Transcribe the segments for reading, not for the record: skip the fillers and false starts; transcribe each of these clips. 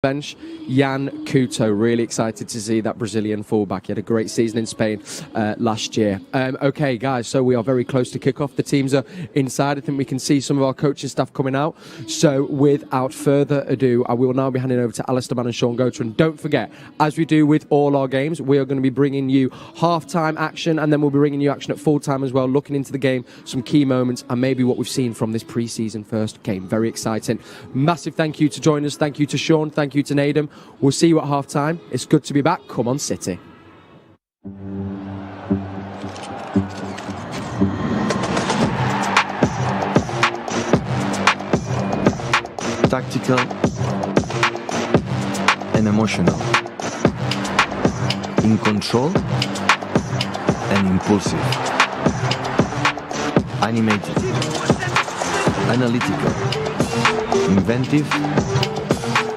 bench, Jan Couto. Really excited to see that Brazilian fullback. He had a great season in Spain last year. Okay, guys, so we are very close to kick-off. The teams are inside. I think we can see some of our coaching staff coming out. So without further ado, I will now be handing over to Alistair Mann and Sean Goter. And don't forget, as we do with all our games, we are going to be bringing you half-time action, and then we'll be bringing you action at full-time as well, looking into the game, some key moments, and maybe what we've seen from this pre-season first game. Very exciting. Massive thank you to join us. Thank you to Sean. Thank you to Nadem. We'll see you at half time. It's good to be back. Come on, City. Tactical and emotional, in control and impulsive, animated, analytical, inventive,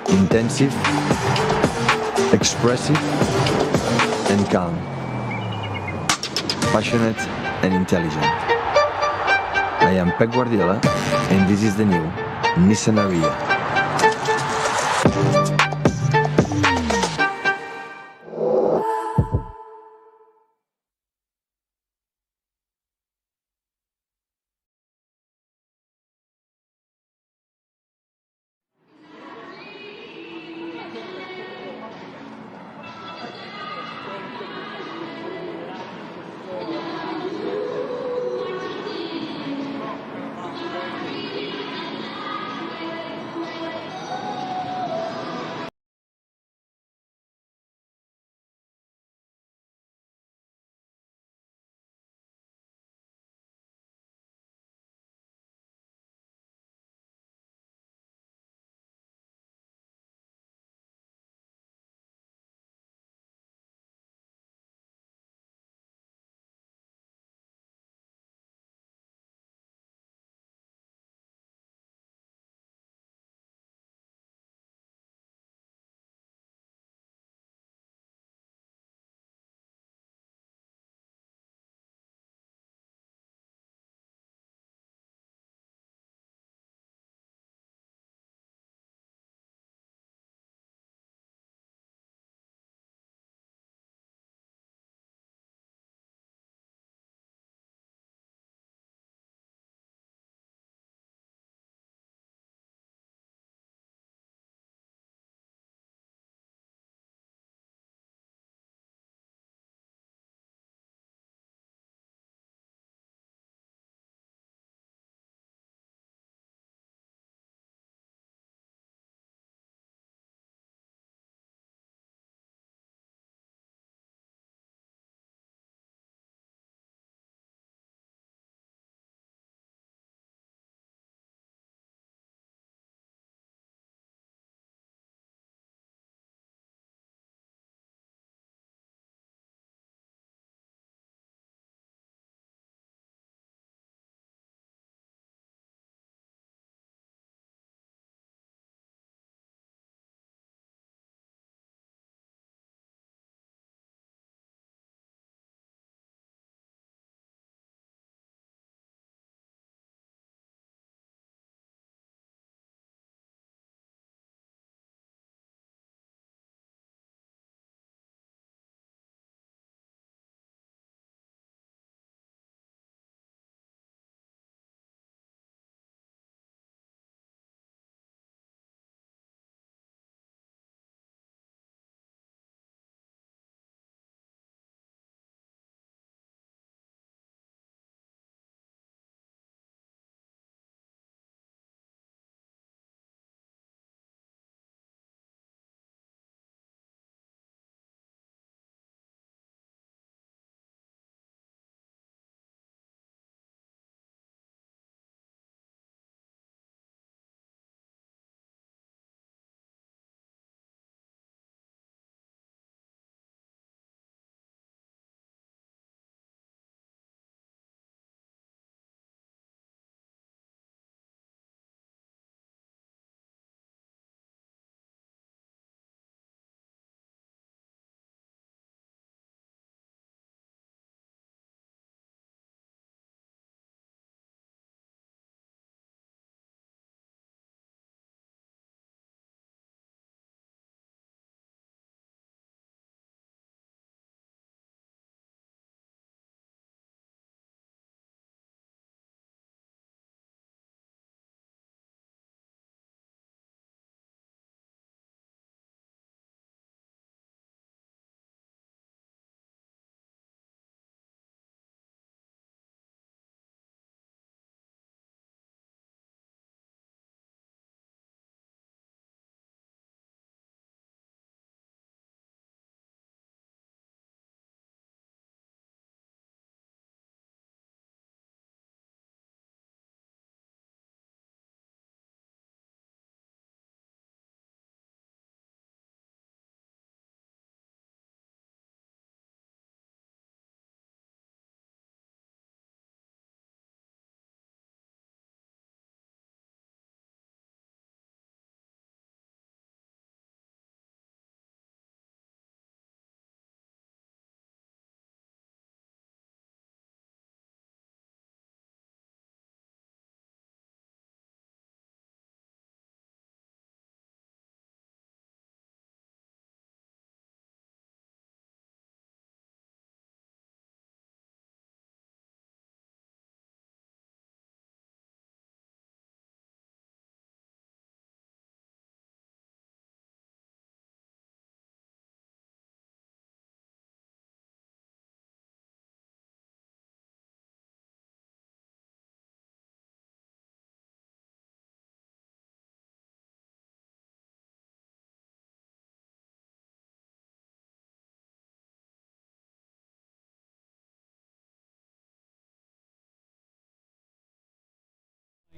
intensive, expressive and calm, passionate and intelligent. I am Pep Guardiola and this is the new Nissan Ariya.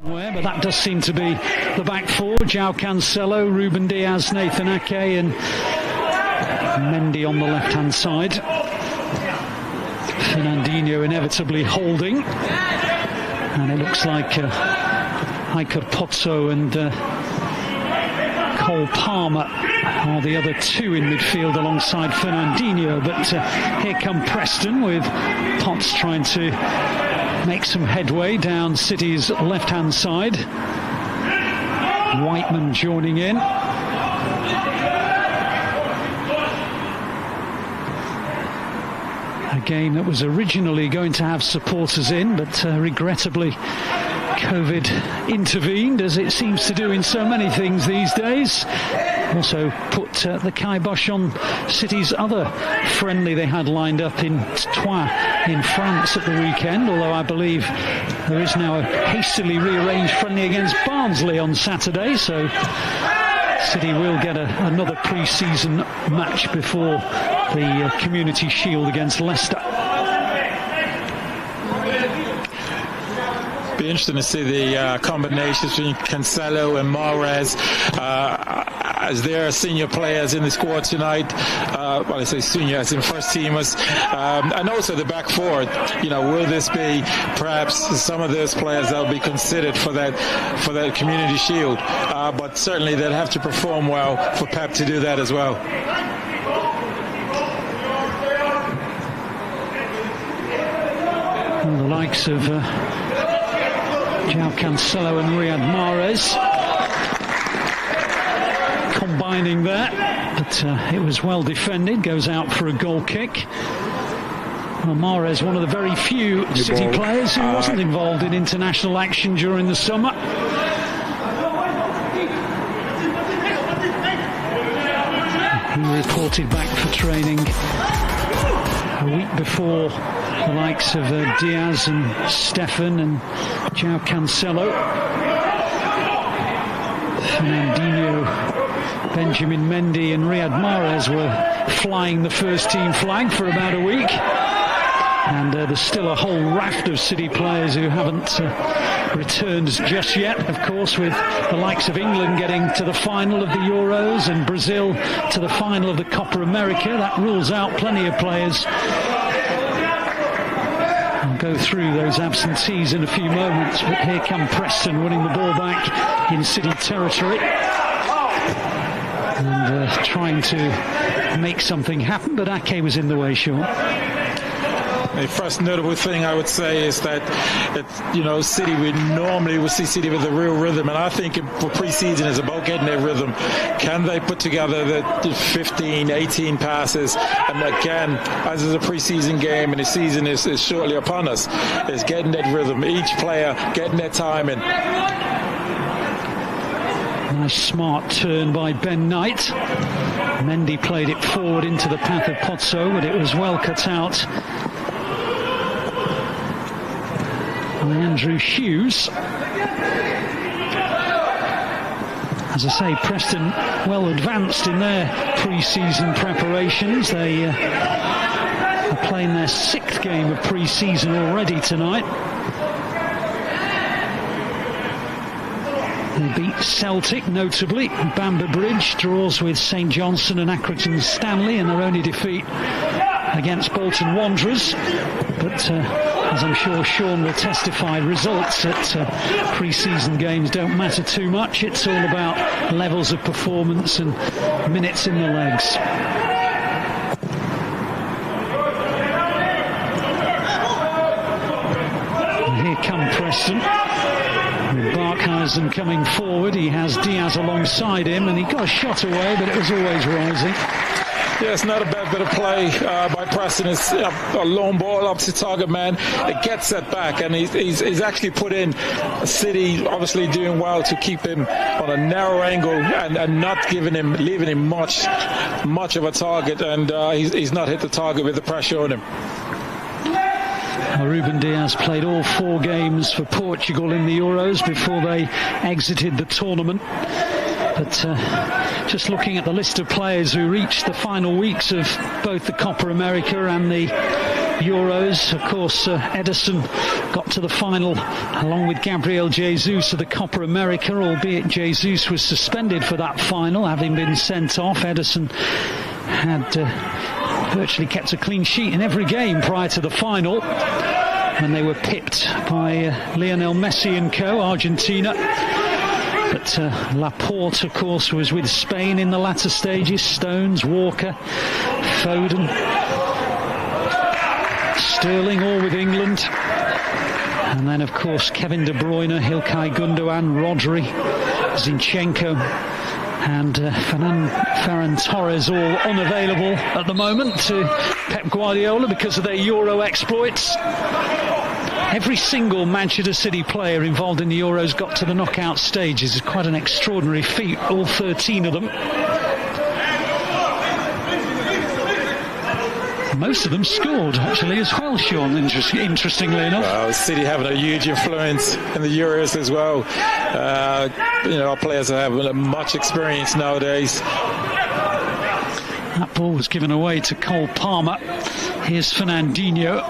But that does seem to be the back four. João Cancelo, Ruben Dias, Nathan Ake and Mendy on the left-hand side. Fernandinho inevitably holding. And it looks like Iker Pozzo and Cole Palmer are the other two in midfield alongside Fernandinho. But here come Preston with Potts trying to make some headway down City's left-hand side. Whiteman joining in. A game that was originally going to have supporters in, but regrettably COVID intervened, as it seems to do in so many things these days. Also put the kibosh on City's other friendly they had lined up in Troyes in France at the weekend, although I believe there is now a hastily rearranged friendly against Barnsley on Saturday, so City will get another pre-season match before the Community Shield against Leicester. Be interesting to see the combinations between Cancelo and Mahrez as their senior players in the squad tonight. Well, I say senior as in first teamers, and also the back four. You know, will this be perhaps some of those players that will be considered for that Community Shield? But certainly they'll have to perform well for Pep to do that as well. And the likes of João Cancelo and Riyad Mahrez combining there, but it was well defended, goes out for a goal kick. Well, Mahrez, one of the very few City players who wasn't involved in international action during the summer. He reported back for training a week before the likes of Diaz and Stefan and João Cancelo. Fernandinho, Benjamin Mendy and Riyad Mahrez were flying the first team flag for about a week. And there's still a whole raft of City players who haven't returned just yet, of course, with the likes of England getting to the final of the Euros and Brazil to the final of the Copa America. That rules out plenty of players. I'll go through those absentees in a few moments, but here come Preston winning the ball back in City territory and trying to make something happen, but Ake was in the way, Sean. The first notable thing I would say is that, City, we normally would see City with a real rhythm, and I think for pre-season is about getting their rhythm. Can they put together the 15, 18 passes? And again, as is a pre-season game and the season is shortly upon us, is getting that rhythm. Each player getting their time in. Nice smart turn by Ben Knight. Mendy played it forward into the path of Pozzo, but it was well cut out. Andrew Hughes. As I say, Preston well advanced in their pre-season preparations. They are playing their 6th game of pre-season already tonight. They beat Celtic, notably. Bamber Bridge draws with St Johnstone and Accrington Stanley in their only defeat against Bolton Wanderers. But as I'm sure Sean will testify, results at pre-season games don't matter too much. It's all about levels of performance and minutes in the legs. And here come Preston. With Barkhuizen coming forward, he has Diaz alongside him, and he got a shot away, but it was always rising. Yeah, it's not a bad bit of play by Preston. It's a long ball up to target man. It gets set back, and he's actually put in City, obviously doing well to keep him on a narrow angle and not leaving him much of a target, and he's not hit the target with the pressure on him. Ruben Dias played all 4 games for Portugal in the Euros before they exited the tournament. But just looking at the list of players who reached the final weeks of both the Copa America and the Euros. Of course, Ederson got to the final along with Gabriel Jesus of the Copa America, albeit Jesus was suspended for that final, having been sent off. Ederson had virtually kept a clean sheet in every game prior to the final, when they were pipped by Lionel Messi and co, Argentina. But Laporte, of course, was with Spain in the latter stages. Stones, Walker, Foden, Sterling, all with England. And then, of course, Kevin De Bruyne, Ilkay Gundogan, Rodri, Zinchenko and Ferran Torres, all unavailable at the moment to Pep Guardiola because of their Euro exploits. Every single Manchester City player involved in the Euros got to the knockout stages. It's quite an extraordinary feat, all 13 of them. Most of them scored, actually, as well, Sean, interestingly enough. Well, City having a huge influence in the Euros as well. Our players have much experience nowadays. That ball was given away to Cole Palmer. Here's Fernandinho.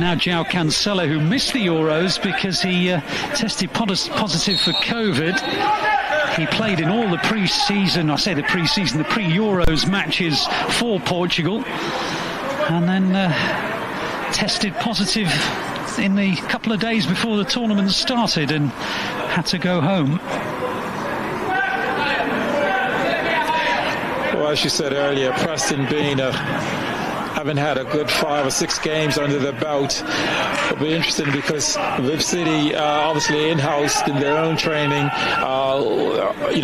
Now João Cancelo, who missed the Euros because he tested positive for COVID. He played in all the pre-season, the pre-Euros matches for Portugal. And then tested positive in the couple of days before the tournament started and had to go home. Well, as you said earlier, Preston being haven't had a good 5 or 6 games under their belt. It'll be interesting because with City obviously in-house in their own training,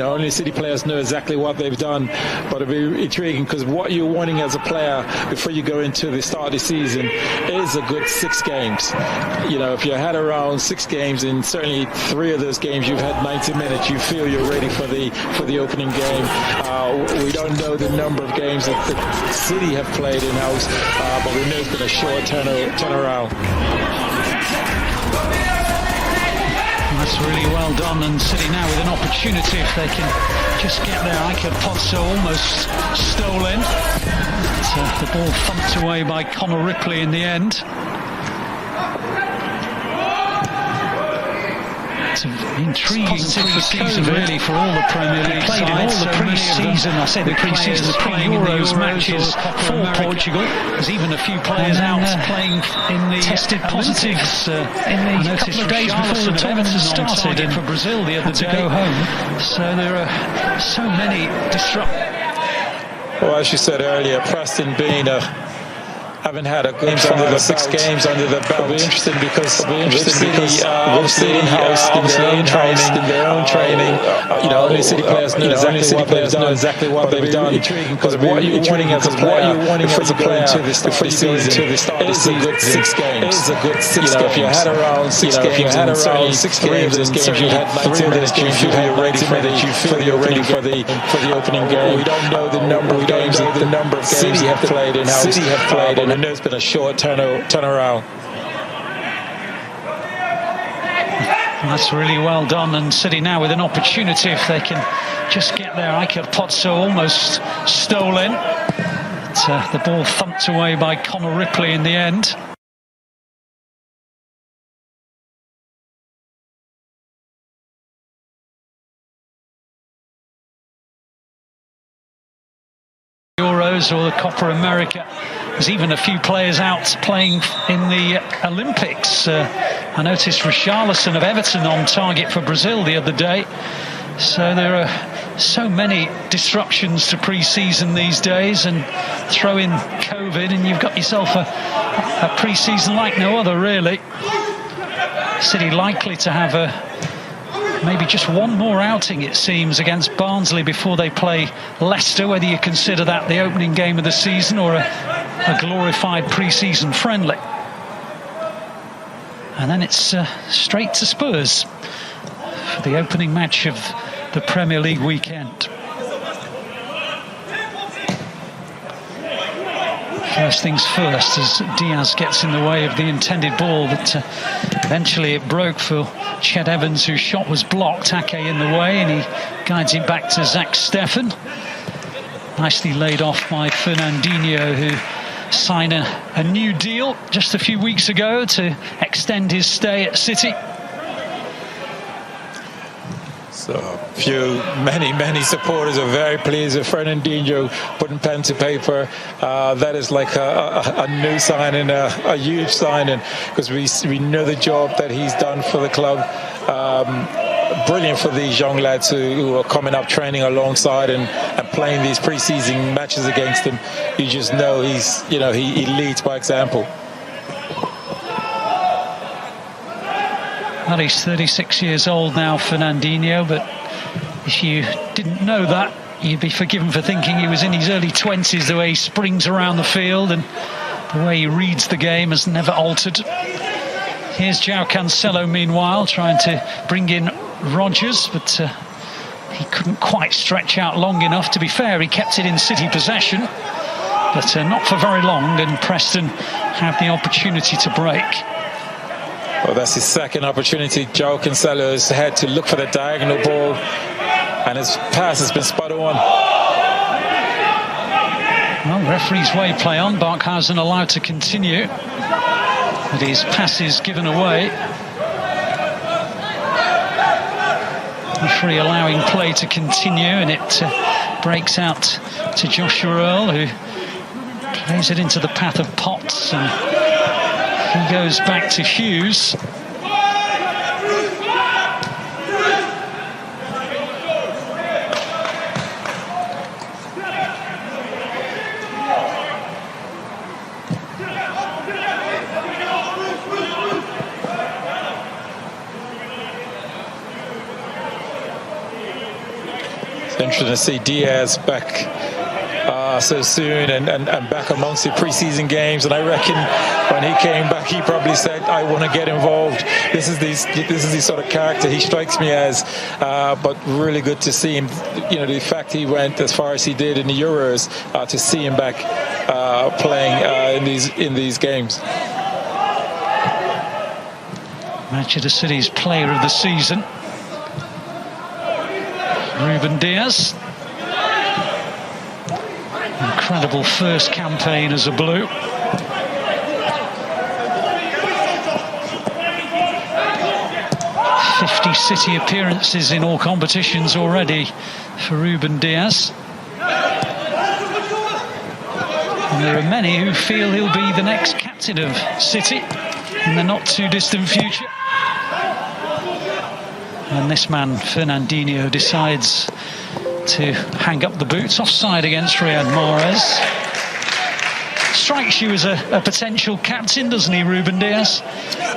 only City players know exactly what they've done, but it'll be intriguing because what you're wanting as a player before you go into the start of the season is a good 6 games. If you had around 6 games and certainly 3 of those games you've had 90 minutes, you feel you're ready for the opening game. We don't know the number of games that the City have played in-house, but we know it's been a short turnaround. That's really well done, and City now with an opportunity if they can just get their Pozzo almost stolen. But, the ball thumped away by Connor Ripley in the end. It's an intriguing pre-season really for all the Premier League sides. Played in all the pre-season, the pre-Euros matches for Portugal. There's even a few players out playing in the tested positives in the couple of days before the tournament started. And for Brazil the other day to go home. So there are so many disruptions. Well, as you said earlier, Preston being haven't had a good 5 or 6 games under the belt. It'll be interesting because obviously in-house in their own training, only City players know exactly what they've done. Because what you're wanting as a player before you go into the start of the season is a good 6 games. If you had around 6 games, and certainly 3 of those games you had 90 minutes, you feel you're ready for the opening game. We don't know the number of games that City have played in-house. And it's been a short turnaround. That's really well done, and City now with an opportunity if they can just get their Pozzo almost stolen. But, the ball thumped away by Connor Ripley in the end. Euros or the Copa America. There's even a few players out playing in the Olympics. I noticed Richarlison of Everton on target for Brazil the other day. So there are so many disruptions to pre-season these days, and throw in COVID and you've got yourself a pre-season like no other, really. City likely to have maybe just one more outing, it seems, against Barnsley before they play Leicester, whether you consider that the opening game of the season or a glorified pre-season friendly. And then it's straight to Spurs for the opening match of the Premier League weekend. First things first, as Diaz gets in the way of the intended ball, but eventually it broke for Ched Evans, whose shot was blocked. Ake in the way, and he guides it back to Zach Steffen. Nicely laid off by Fernandinho, who sign a new deal just a few weeks ago to extend his stay at City. So many supporters are very pleased with Fernandinho putting pen to paper. That is like a new signing, a huge signing, because we know the job that he's done for the club. Brilliant for these young lads who are coming up, training alongside and playing these pre-season matches against him. You just know he leads by example. Well, he's 36 years old now, Fernandinho, but if you didn't know that, you'd be forgiven for thinking he was in his early 20s. The way he springs around the field and the way he reads the game has never altered. Here's João Cancelo, meanwhile, trying to bring in Rodgers, but he couldn't quite stretch out long enough. To be fair, he kept it in City possession, but not for very long, and Preston have the opportunity to break. Well, that's his second opportunity. João Cancelo has had to look for the diagonal ball, and his pass has been spot on. Well, referee's way play on. Barkhausen allowed to continue, but his pass is given away. Referee allowing play to continue, and it breaks out to Joshua Earl, who plays it into the path of Potts, and he goes back to Hughes. It's interesting to see Diaz back so soon and back amongst the pre-season games, and I reckon when he came back he probably said, I want to get involved. This is the sort of character he strikes me as, but really good to see him, the fact he went as far as he did in the Euros, to see him back playing in these games. Manchester City's player of the season, Ruben Dias. Incredible first campaign as a Blue. "50 City appearances in all competitions already for Ruben Dias. And there are many who feel he'll be the next captain of City in the not too distant future. And this man, Fernandinho, decides to hang up the boots. Offside against Riyad Mahrez. Strikes you as a potential captain, doesn't he, Ruben Dias?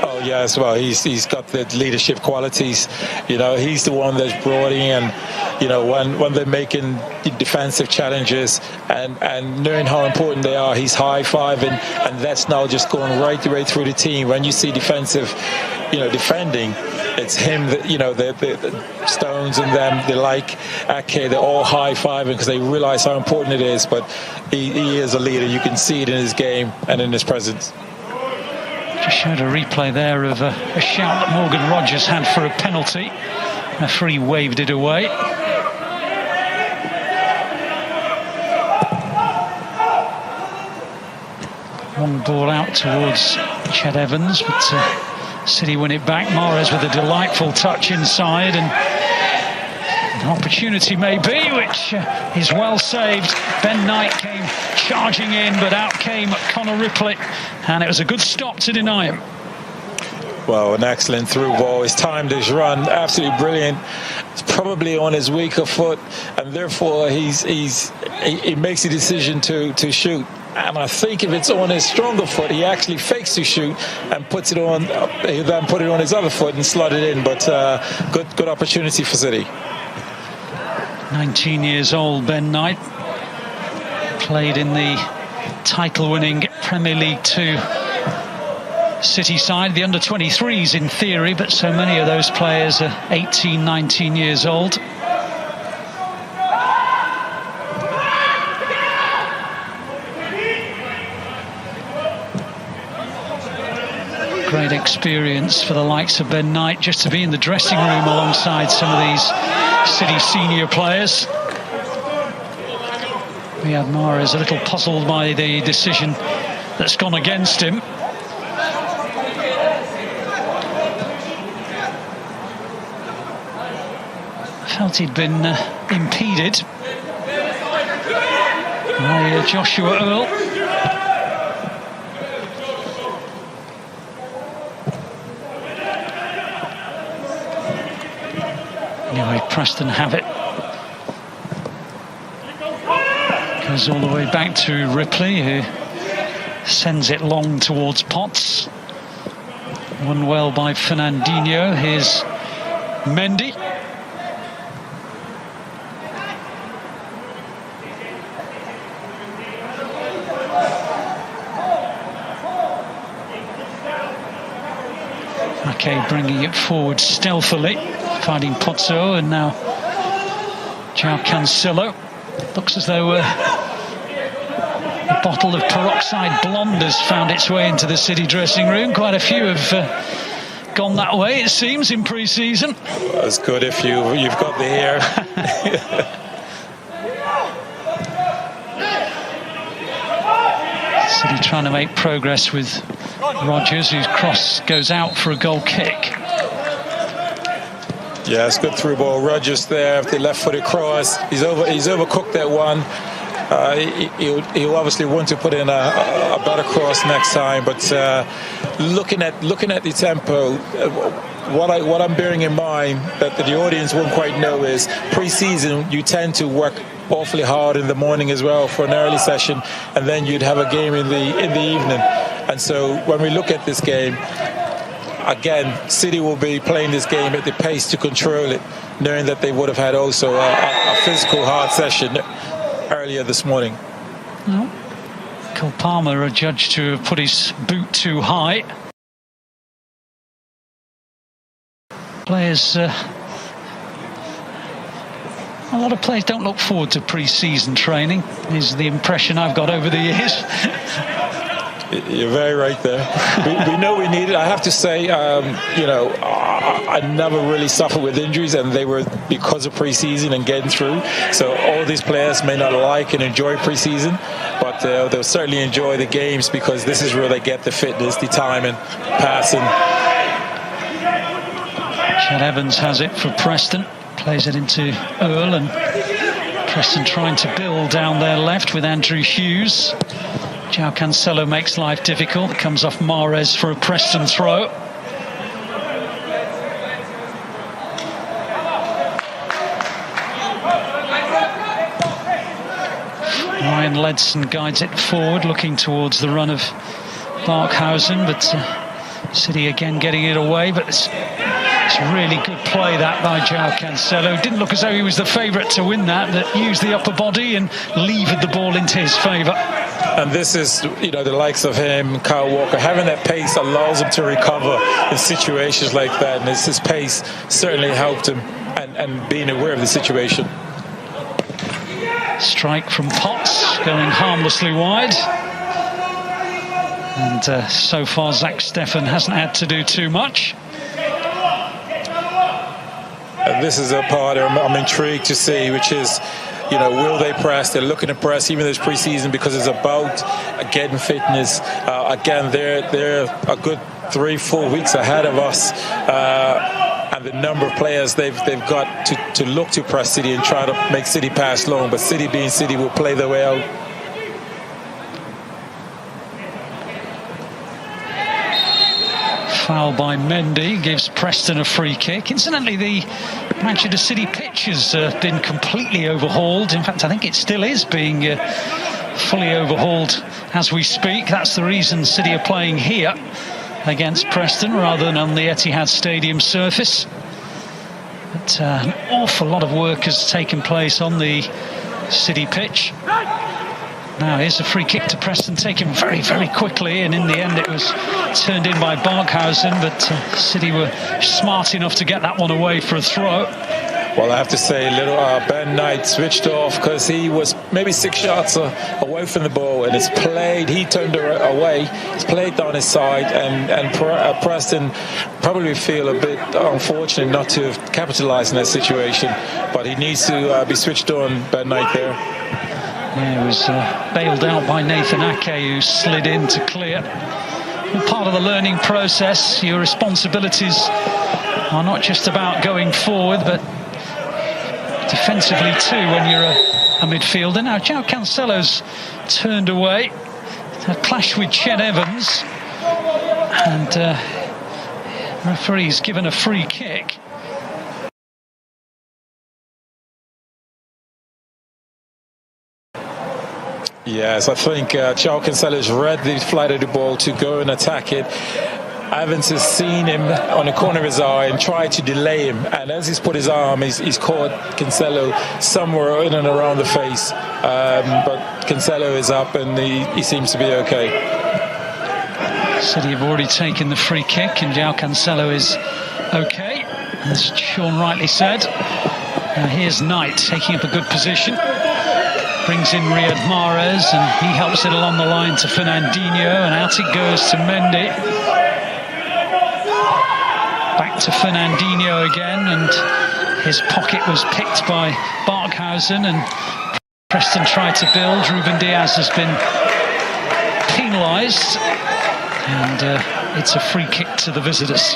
Oh yes, well he's got the leadership qualities. He's the one that's brought in, when they're making defensive challenges and knowing how important they are, he's high-fiving, and that's now just going right through the team. When you see defending, it's him that, the Stones and them, they like Ake, they're all high-fiving because they realize how important it is. But he is a leader. You can see it in his game and in his presence. Just showed a replay there of a shout that Morgan Rodgers had for a penalty. Referee waved it away. Long ball out towards Ched Evans, but City win it back. Mahrez with a delightful touch inside, and an opportunity may be, which is well saved. Ben Knight came charging in, but out came Connor Ripley, and it was a good stop to deny him. Well, an excellent through ball. He's timed his run, absolutely brilliant. It's probably on his weaker foot, and therefore he makes a decision to shoot. And I think if it's on his stronger foot, he actually fakes to shoot and puts it on. He then put it on his other foot and slot it in. But good opportunity for City. 19 years old, Ben Knight. Played in the title-winning Premier League 2 City side. The under-23s in theory, but so many of those players are 18, 19 years old. Great experience for the likes of Ben Knight just to be in the dressing room alongside some of these City senior players. Riyad Mahrez a little puzzled by the decision that's gone against him. Felt he'd been impeded by Joshua Earl. Anyway, Preston have it. Goes all the way back to Ripley, who sends it long towards Potts. Won well by Fernandinho. Here's Mendy. Okay, bringing it forward stealthily, finding Pozzo, and now João Cancelo. Looks as though a bottle of peroxide blonde has found its way into the City dressing room. Quite a few have gone that way, it seems, in pre-season. Well, it's good if you've got the hair. City trying to make progress with Rodgers, whose cross goes out for a goal kick. Yeah, it's good through ball. Rodgers there, if the left-footed cross, he's overcooked that one. He'll obviously want to put in a better cross next time. But looking at the tempo, what I'm bearing in mind that the audience won't quite know is pre-season you tend to work awfully hard in the morning as well for an early session, and then you'd have a game in the evening. And so when we look at this game, again, City will be playing this game at the pace to control it, knowing that they would have had also a physical hard session earlier this morning. No. Cole Palmer adjudged to have put his boot too high. Players, a lot of players don't look forward to pre-season training, is the impression I've got over the years. You're very right there. We know we need it. I have to say, I never really suffered with injuries, and they were because of pre-season and getting through. So all these players may not like and enjoy pre-season, but they'll certainly enjoy the games because this is where they get the fitness, the timing, passing. Chad Evans has it for Preston. Plays it into Earl, and Preston trying to build down their left with Andrew Hughes. João Cancelo makes life difficult. It comes off Mahrez for a Preston throw. Ryan Ledson guides it forward, looking towards the run of Barkhausen, but City again getting it away. But it's really good play that by João Cancelo. Didn't look as though he was the favourite to win that used the upper body and levered the ball into his favour. And this is, the likes of him, Kyle Walker, having that pace allows him to recover in situations like that. And his pace certainly helped him and being aware of the situation. Strike from Potts, going harmlessly wide. And so far, Zach Steffen hasn't had to do too much. And this is a part I'm intrigued to see, which is, will they press? They're looking to press even this preseason because it's about getting fitness. Again, they're a good 3-4 weeks ahead of us. And the number of players they've got to look to press City and try to make City pass long. But City being City will play their way out. Foul by Mendy gives Preston a free kick. Incidentally, the Manchester City pitch has been completely overhauled. In fact, I think it still is being fully overhauled as we speak. That's the reason City are playing here against Preston rather than on the Etihad Stadium surface. But an awful lot of work has taken place on the City pitch. Now here's a free kick to Preston, taken very, very quickly, and in the end it was turned in by Barkhausen, but City were smart enough to get that one away for a throw. Well, I have to say, Ben Knight switched off because he was maybe 6 shots away from the ball, and it's played. He turned away. It's played down his side, and Preston probably feel a bit unfortunate not to have capitalised in that situation. But he needs to be switched on, Ben Knight there. Yeah, it was bailed out by Nathan Ake, who slid in to clear. Well, part of the learning process, your responsibilities are not just about going forward, but defensively too when you're a midfielder. Now, João Cancelo's turned away. A clash with Chet Evans. And the referee's given a free kick. Yes, I think João Cancelo's read the flight of the ball to go and attack it. Evans has seen him on the corner of his eye and tried to delay him, and as he's put his arm, he's caught Cancelo somewhere in and around the face, but Cancelo is up and he seems to be okay. City have already taken the free kick and João Cancelo is okay, as Sean rightly said. Now here's Knight taking up a good position. Brings in Riyad Mahrez and he helps it along the line to Fernandinho, and out it goes to Mendy. Back to Fernandinho again, and his pocket was picked by Barkhausen, and Preston tried to build. Ruben Diaz has been penalised, and it's a free kick to the visitors.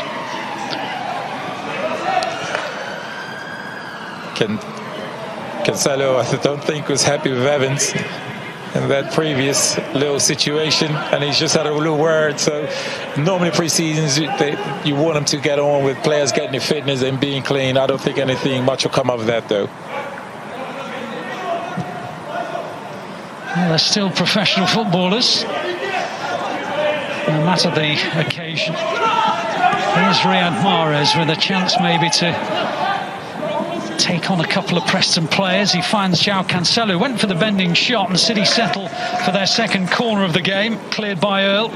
Cancelo, I don't think, was happy with Evans in that previous little situation, and he's just had a little word. So normally pre-seasons you want him to get on with players getting their fitness and being clean. I don't think anything much will come of that though. Well, they're still professional footballers, no matter the occasion. Here's Riyad Mahrez with a chance maybe to take on a couple of Preston players. He finds João Cancelo, went for the bending shot, and City settle for their second corner of the game, cleared by Earl.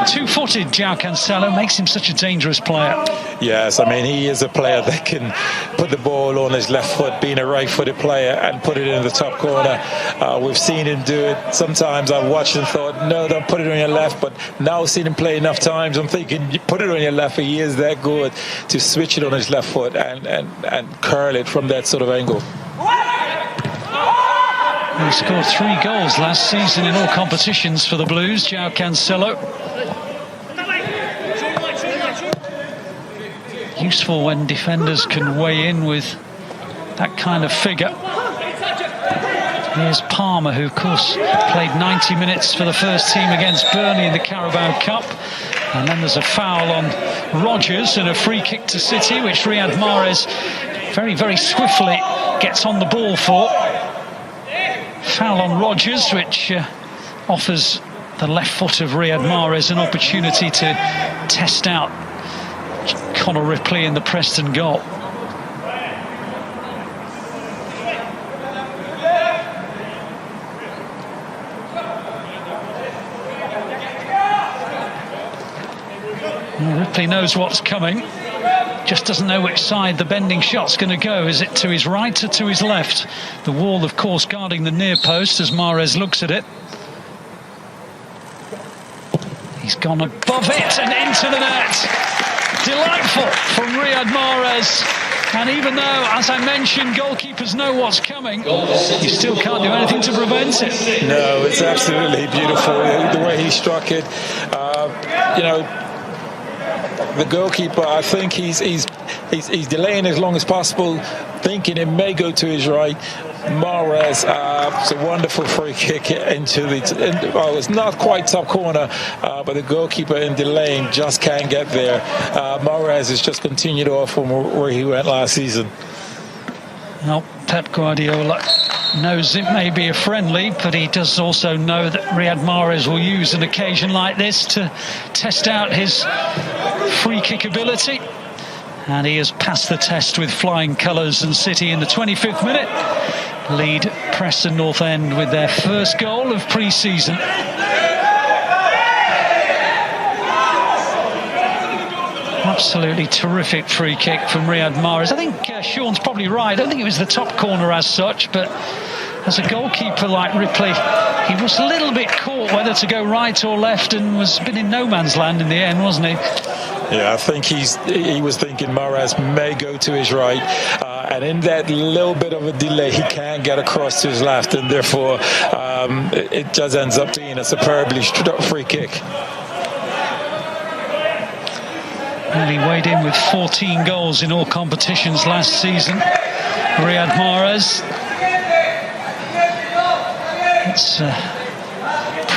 Two-footed João Cancelo makes him such a dangerous player. Yes, I mean, he is a player that can put the ball on his left foot, being a right-footed player, and put it in the top corner. We've seen him do it. Sometimes I've watched and thought, no, don't put it on your left, but now I've seen him play enough times, I'm thinking, you put it on your left, he is that good to switch it on his left foot and curl it from that sort of angle. He scored 3 goals last season in all competitions for the Blues, João Cancelo. Useful when defenders can weigh in with that kind of figure. Here's Palmer, who of course played 90 minutes for the first team against Burnley in the Carabao Cup. And then there's a foul on Rodgers and a free kick to City, which Riyad Mahrez very, very swiftly gets on the ball for. Foul on Rodgers, which offers the left foot of Riyad Mahrez an opportunity to test out Connor Ripley in the Preston goal. Ripley knows what's coming, just doesn't know which side the bending shot's going to go. Is it to his right or to his left? The wall, of course, guarding the near post as Mahrez looks at it. He's gone above it and into the net. Delightful from Riyad Mahrez. And even though, as I mentioned, goalkeepers know what's coming, you still can't do anything to prevent it. No, it's absolutely beautiful the way he struck it. You know, the goalkeeper, I think he's delaying as long as possible, thinking it may go to his right. Mahrez, it's a wonderful free kick into well, it's not quite top corner, but the goalkeeper in delaying just can't get there. Mahrez has just continued off from where he went last season. Well, Pep Guardiola knows it may be a friendly, but he does also know that Riyad Mahrez will use an occasion like this to test out his free kick ability. And he has passed the test with flying colours, and City in the 25th minute lead Preston North End with their first goal of pre-season. Absolutely terrific free kick from Riyad Mahrez. I think Sean's probably right. I don't think it was the top corner as such, but as a goalkeeper like Ripley, he was a little bit caught whether to go right or left, and was been in no man's land in the end, wasn't he? Yeah, I think he was thinking Mahrez may go to his right. and in that little bit of a delay, he can't get across to his left, and therefore it just ends up being a superbly free kick. Well, he weighed in with 14 goals in all competitions last season. Riyad Mahrez. It's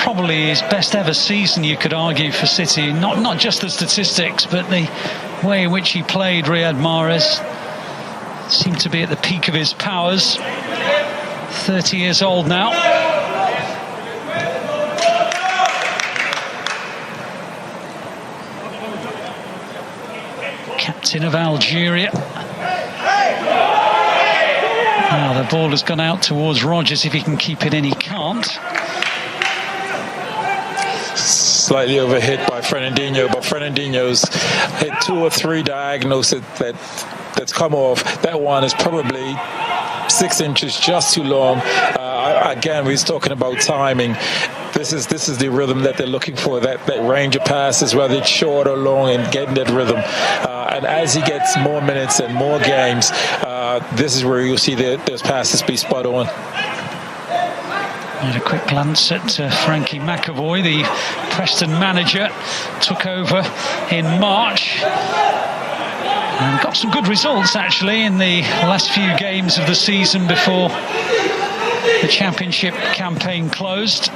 probably his best ever season, you could argue, for City. Not just the statistics, but the way in which he played. Riyad Mahrez seemed to be at the peak of his powers. 30 years old now. Captain of Algeria. Now the ball has gone out towards Rodgers. If he can keep it in, he can't. Slightly overhit by Fernandinho, but Fernandinho's hit 2 or 3 diagonals that's come off. That one is probably 6 inches, just too long. Again, we're talking about timing. This is the rhythm that they're looking for, that range of passes, whether it's short or long, and getting that rhythm. And as he gets more minutes and more games, this is where you'll see those passes be spot on. And a quick glance at Frankie McAvoy, the Preston manager, took over in March and got some good results actually in the last few games of the season before the championship campaign closed,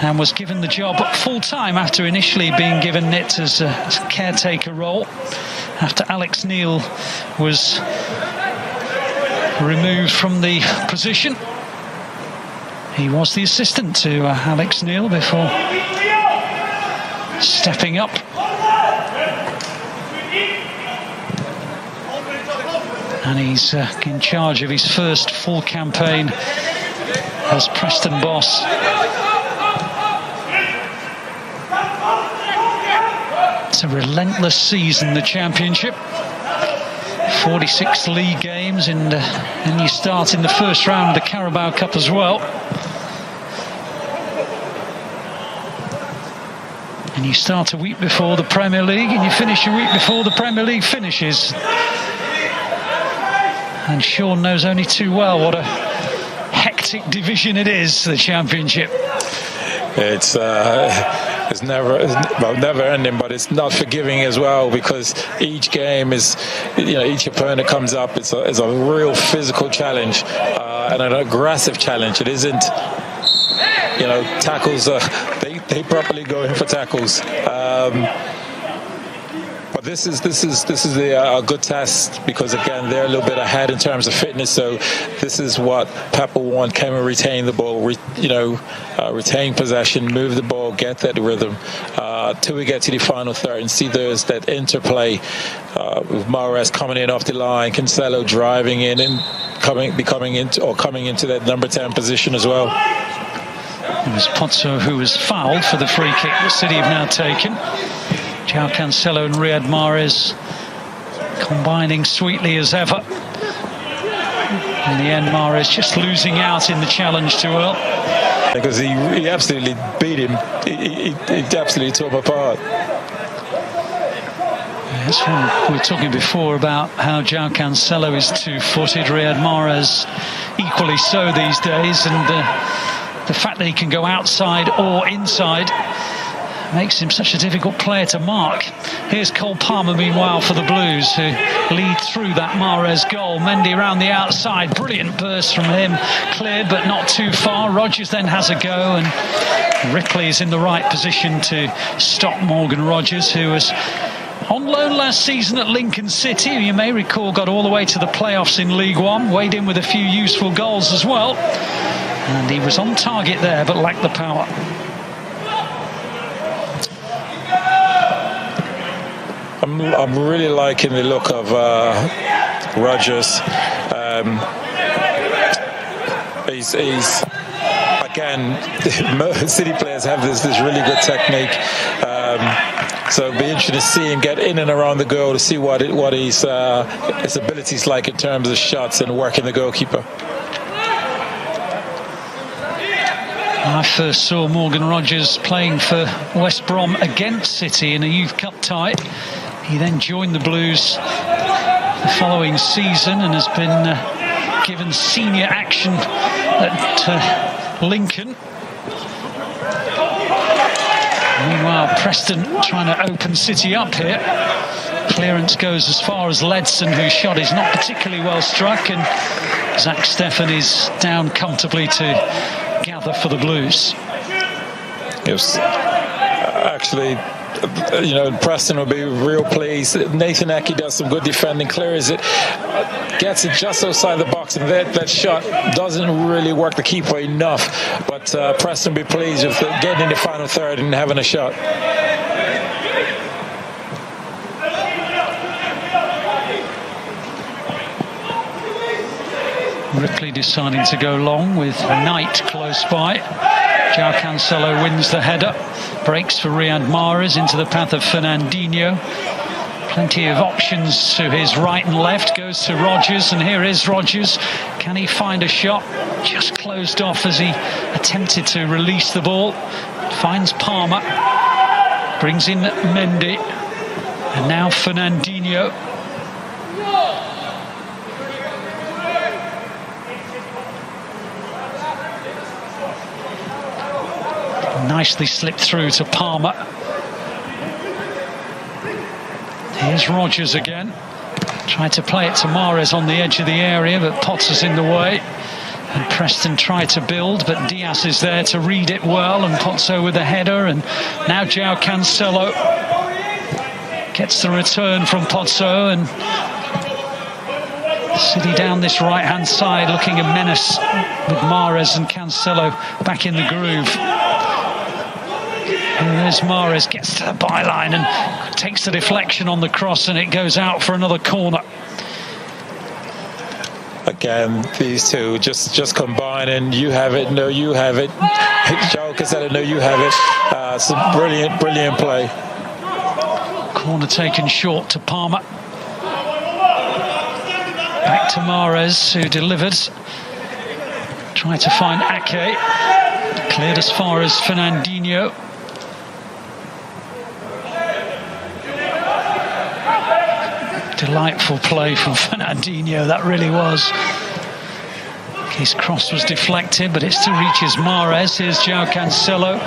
and was given the job full-time after initially being given it as a caretaker role after Alex Neil was removed from the position. He was the assistant to Alex Neil before stepping up. And he's in charge of his first full campaign as Preston boss. It's a relentless season, the championship. 46 league games, and you start in the first round of the Carabao Cup as well. And you start a week before the Premier League, and you finish a week before the Premier League finishes. And Sean knows only too well what a hectic division it is, the championship. It's never ending, but it's not forgiving as well, because each game is, each opponent comes up. It's a real physical challenge and an aggressive challenge. It isn't, tackles. They properly go in for tackles. But this is a good test, because again they're a little bit ahead in terms of fitness. So this is what Pep will want: can we retain the ball, retain possession, move the ball, get that rhythm till we get to the final third and see that interplay with Mahrez coming in off the line, Cancelo driving in and coming into that number 10 position as well. It was Pozzo who was fouled for the free kick that City have now taken. João Cancelo and Riyad Mahrez combining sweetly as ever. In the end, Mahrez just losing out in the challenge to Earl. Because he absolutely beat him. He absolutely tore him apart. That's one we were talking before about how João Cancelo is two-footed, Riyad Mahrez equally so these days, and the fact that he can go outside or inside makes him such a difficult player to mark. Here's Cole Palmer, meanwhile, for the Blues, who lead through that Mahrez goal. Mendy around the outside, brilliant burst from him, cleared but not too far. Rodgers then has a go, and Ripley is in the right position to stop Morgan Rodgers, who was on loan last season at Lincoln City, who you may recall got all the way to the playoffs in League One, weighed in with a few useful goals as well, and he was on target there but lacked the power. I'm really liking the look of Rodgers. He's again, City players have this really good technique. So it'll be interesting to see him get in and around the goal, to see what his abilities like in terms of shots and working the goalkeeper. I first saw Morgan Rodgers playing for West Brom against City in a Youth Cup tie. He then joined the Blues the following season and has been given senior action at Lincoln. Meanwhile, Preston trying to open City up here. Clearance goes as far as Ledson, whose shot is not particularly well struck, and Zach Steffen is down comfortably to gather for the Blues. Yes, actually, you know, Preston will be real pleased. Nathan Eki does some good defending, clears it, gets it just outside the box, and that shot doesn't really work the keeper enough. But Preston will be pleased with getting in the final third and having a shot. Ripley deciding to go long with Knight close by. João Cancelo wins the header, breaks for Riyad Mahrez into the path of Fernandinho. Plenty of options to his right and left, goes to Rodgers, and here is Rodgers. Can he find a shot? Just closed off as he attempted to release the ball. Finds Palmer, brings in Mendy, and now Fernandinho. Nicely slipped through to Palmer. Here's Rodgers again. Tried to play it to Mahrez on the edge of the area, but Potter's in the way. And Preston tried to build, but Diaz is there to read it well, and Pozzo with a header, and now João Cancelo gets the return from Pozzo, and City down this right-hand side looking a menace with Mahrez and Cancelo back in the groove. And there's Mahrez, gets to the byline and takes the deflection on the cross, and it goes out for another corner. Again, these two just combine, and you have it, no, you have it. João Cancelo, no, you have it. Some brilliant play. Corner taken short to Palmer. Back to Mahrez, who delivered. Tried to find Ake. Cleared as far as Fernandinho. Delightful play from Fernandinho, that really was. His cross was deflected, but it still reaches Mahrez. Here's João Cancelo.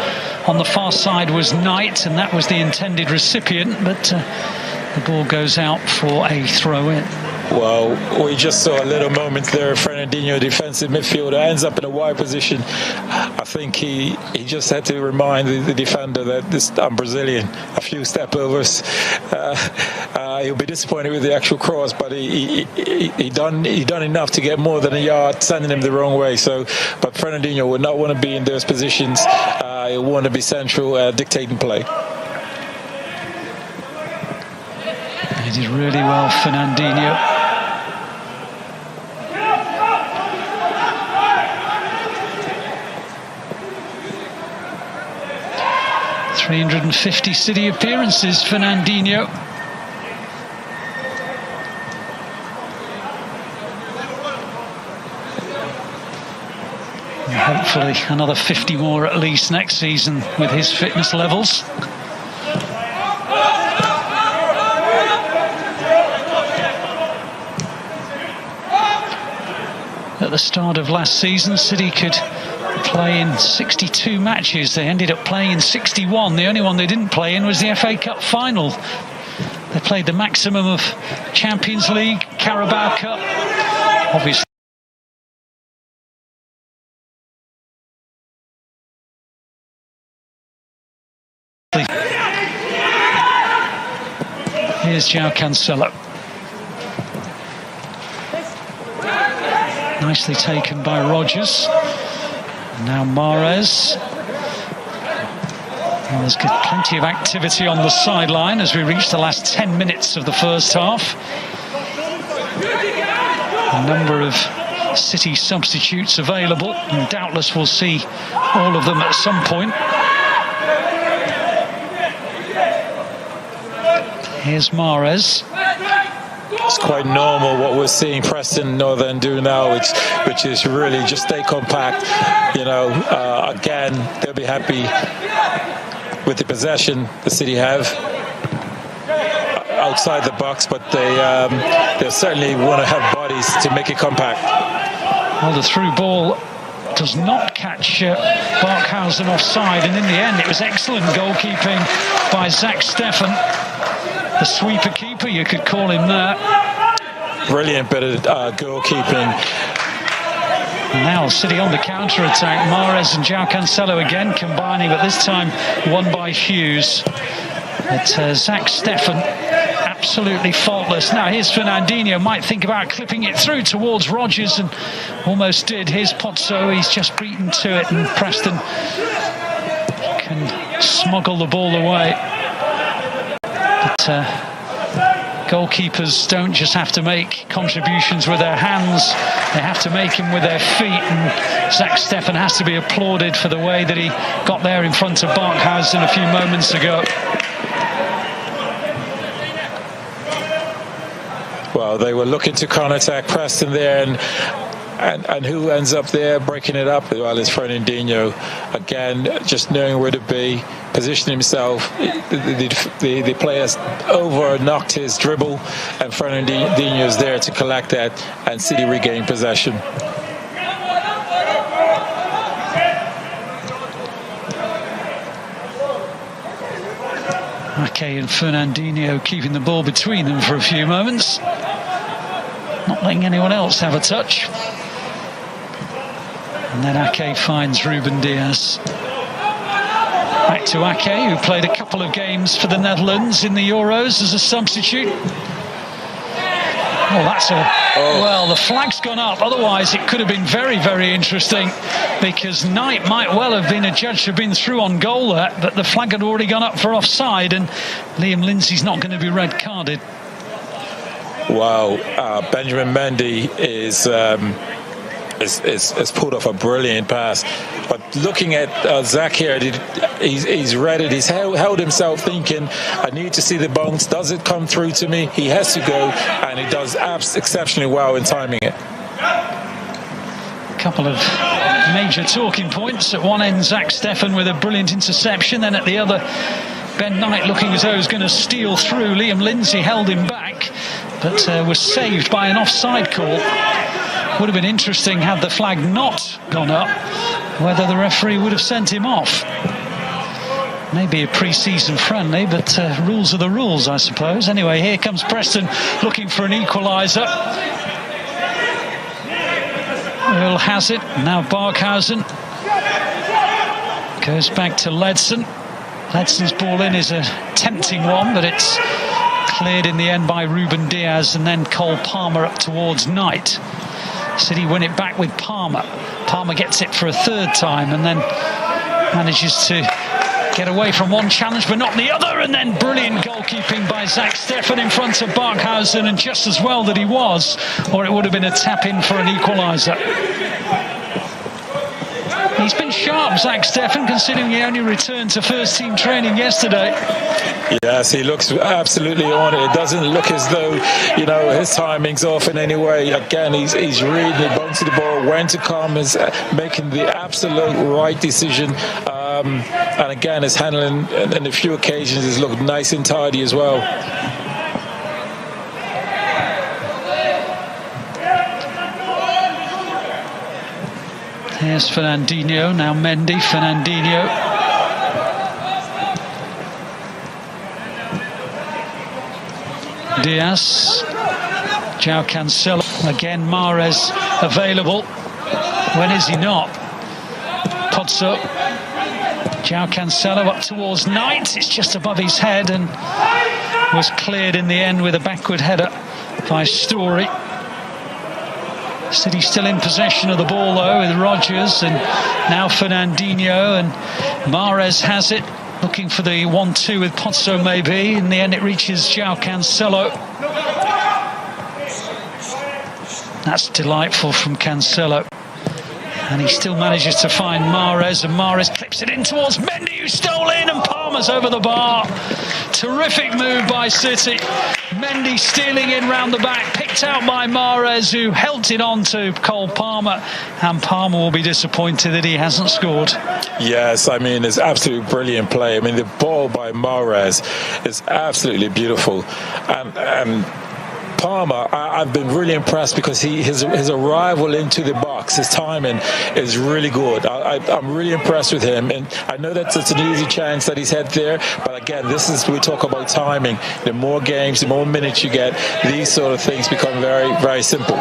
On the far side was Knight, and that was the intended recipient, but the ball goes out for a throw-in. Well, we just saw a little moment there. Fernandinho, defensive midfielder, ends up in a wide position. I think he just had to remind the defender that I'm Brazilian. A few step overs. He'll be disappointed with the actual cross, but he done enough to get more than a yard, sending him the wrong way. So, but Fernandinho would not want to be in those positions. He'll want to be central, dictating play. He did really well, Fernandinho. 350 City appearances, Fernandinho. And hopefully another 50 more at least next season with his fitness levels. At the start of last season, City could play in 62 matches. They ended up playing in 61. The only one they didn't play in was the FA Cup final. They played the maximum of Champions League, Carabao Cup. Obviously, here's João Cancelo. Nicely taken by Rodgers. Now Mahrez. And there's plenty of activity on the sideline as we reach the last 10 minutes of the first half. A number of City substitutes available, and doubtless we'll see all of them at some point. Here's Mahrez. It's quite normal what we're seeing Preston Northern do now, which is really just stay compact. You know, again, they'll be happy with the possession the City have. outside the box, but they certainly want to have bodies to make it compact. Well, the through ball does not catch Barkhausen offside, and in the end it was excellent goalkeeping by Zach Steffen, the sweeper keeper, you could call him that. Brilliant bit of goalkeeping. Now City on the counter-attack. Mahrez and João Cancelo again combining, but this time won by Hughes. But Zach Steffen absolutely faultless. Now here's Fernandinho, might think about clipping it through towards Rodgers and almost did. Here's Pozzo, he's just beaten to it, and Preston can smuggle the ball away. But goalkeepers don't just have to make contributions with their hands, they have to make them with their feet, and Zach Steffen has to be applauded for the way that he got there in front of Barkhausen a few moments ago. Well, they were looking to counter-attack Preston there, and who ends up there breaking it up? Well, it's Fernandinho. Again, just knowing where to be, positioning himself. The players over-knocked his dribble, and Fernandinho is there to collect that, and City regain possession. Ake and Fernandinho keeping the ball between them for a few moments, not letting anyone else have a touch. And then Ake finds Ruben Dias. Back to Ake, who played a couple of games for the Netherlands in the Euros as a substitute. Oh, that's well, the flag's gone up. Otherwise, it could have been very, very interesting, because Knight might well have been adjudged to have been through on goal there, but the flag had already gone up for offside, and Liam Lindsay's not going to be red carded. Wow, Benjamin Mendy is pulled off a brilliant pass. But looking at Zach here, he's read it. He's held himself thinking, I need to see the bounce. Does it come through to me? He has to go, and he does exceptionally well in timing it. A couple of major talking points. At one end, Zach Steffen with a brilliant interception. Then at the other, Ben Knight looking as though he was going to steal through. Liam Lindsay held him back, but was saved by an offside call. Would have been interesting had the flag not gone up, whether the referee would have sent him off. Maybe a pre-season friendly, but rules are the rules, I suppose. Anyway, here comes Preston looking for an equaliser. Earl has it, now Barkhausen. Goes back to Ledson. Ledson's ball in is a tempting one, but it's cleared in the end by Ruben Dias, and then Cole Palmer up towards Knight. City win it back with Palmer. Palmer gets it for a third time and then manages to get away from one challenge but not the other, and then brilliant goalkeeping by Zach Steffen in front of Barkhausen, and just as well that he was, or it would have been a tap-in for an equaliser. He's been sharp, Zach Steffen, considering he only returned to first-team training yesterday. Yes, he looks absolutely on it. It doesn't look as though, you know, his timing's off in any way. Again, he's reading the bounce of the ball, when to come, is making the absolute right decision. And again, his handling on a few occasions has looked nice and tidy as well. Here's Fernandinho, now Mendy, Fernandinho. Diaz, João Cancelo, again Mahrez available. When is he not? Pozzo, João Cancelo up towards Knight, it's just above his head and was cleared in the end with a backward header by Story. City still in possession of the ball though, with Rodgers and now Fernandinho, and Mahrez has it, looking for the 1-2 with Pozzo maybe. In the end it reaches João Cancelo. That's delightful from Cancelo. And he still manages to find Mahrez, and Mahrez clips it in towards Mendy, who stole in, and Palmer's over the bar. Terrific move by City. Mendy stealing in round the back, picked out by Mahrez, who helped it on to Cole Palmer, and Palmer will be disappointed that he hasn't scored. Yes, I mean, it's absolutely brilliant play. I mean, the ball by Mahrez is absolutely beautiful. And Palmer, I've been really impressed because his arrival into the box, his timing is really good. I'm really impressed with him, and I know that it's an easy chance that he's had there, but again, we talk about timing. The more games, the more minutes you get, these sort of things become very, very simple.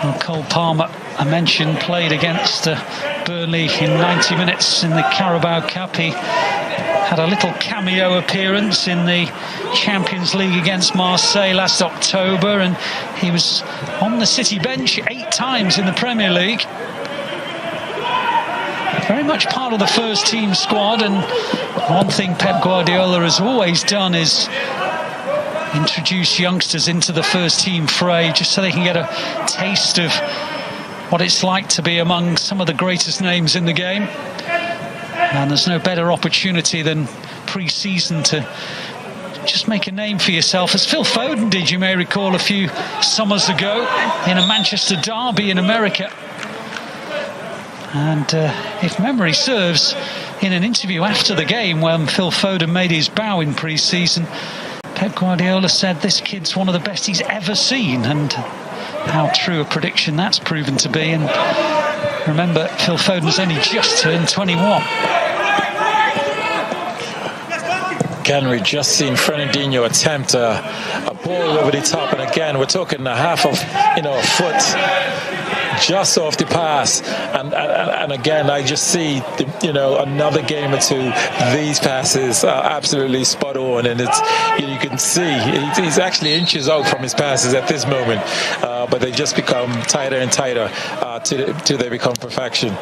Well, Cole Palmer, I mentioned, played against Burnley in 90 minutes in the Carabao Cup. He had a little cameo appearance in the Champions League against Marseille last October, and he was on the City bench 8 times in the Premier League. Very much part of the first team squad, and one thing Pep Guardiola has always done is introduce youngsters into the first team fray just so they can get a taste of what it's like to be among some of the greatest names in the game. And there's no better opportunity than pre-season to just make a name for yourself, as Phil Foden did, you may recall, a few summers ago in a Manchester derby in America. And if memory serves, in an interview after the game when Phil Foden made his bow in pre-season, Pep Guardiola said this kid's one of the best he's ever seen, and how true a prediction that's proven to be. And remember, Phil Foden's only just turned 21. Again, we've just seen Fernandinho attempt a ball over the top, and again, we're talking a half of, a foot just off the pass, and again, I just see another game or two. These passes are absolutely spot on, and it's you can see he's actually inches out from his passes at this moment, but they just become tighter and tighter till they become perfection.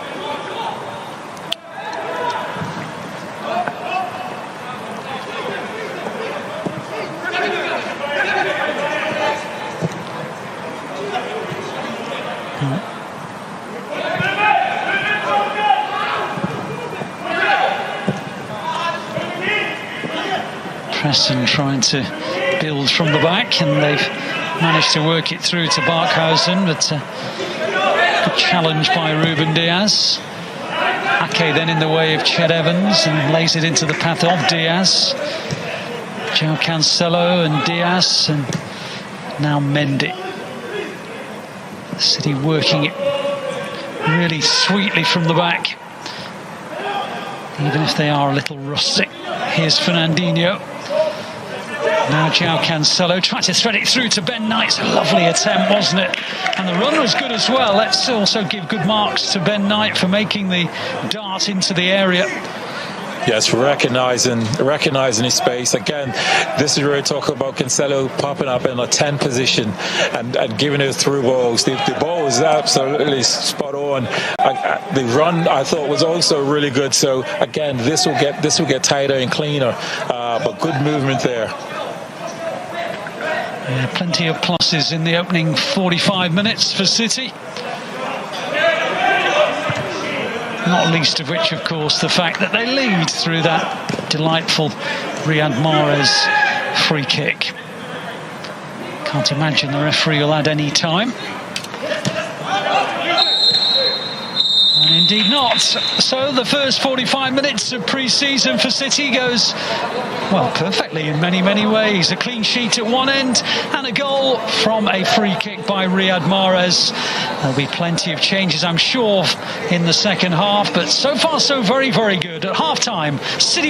Preston trying to build from the back, and they've managed to work it through to Barkhausen, but good challenge by Ruben Diaz. Ake then in the way of Ched Evans and lays it into the path of Diaz. João Cancelo and Diaz, and now Mendy. City working it really sweetly from the back, even if they are a little rustic. Here's Fernandinho. Now João Cancelo tried to thread it through to Ben Knight. It's a lovely attempt, wasn't it? And the run was good as well. Let's also give good marks to Ben Knight for making the dart into the area. Yes, recognising his space. Again, this is where we talk about Cancelo popping up in a 10 position and giving it through balls. The ball was absolutely spot on. The run, I thought, was also really good. So again, this will get tighter and cleaner, but good movement there. Yeah, plenty of pluses in the opening 45 minutes for City. Not least of which, of course, the fact that they lead through that delightful Riyad Mahrez free kick. Can't imagine the referee will add any time. And indeed not. So the first 45 minutes of pre-season for City goes, well, perfectly in many, many ways. A clean sheet at one end and a goal from a free kick by Riyad Mahrez. There'll be plenty of changes, I'm sure, in the second half, but so far so very, very good. At half-time, City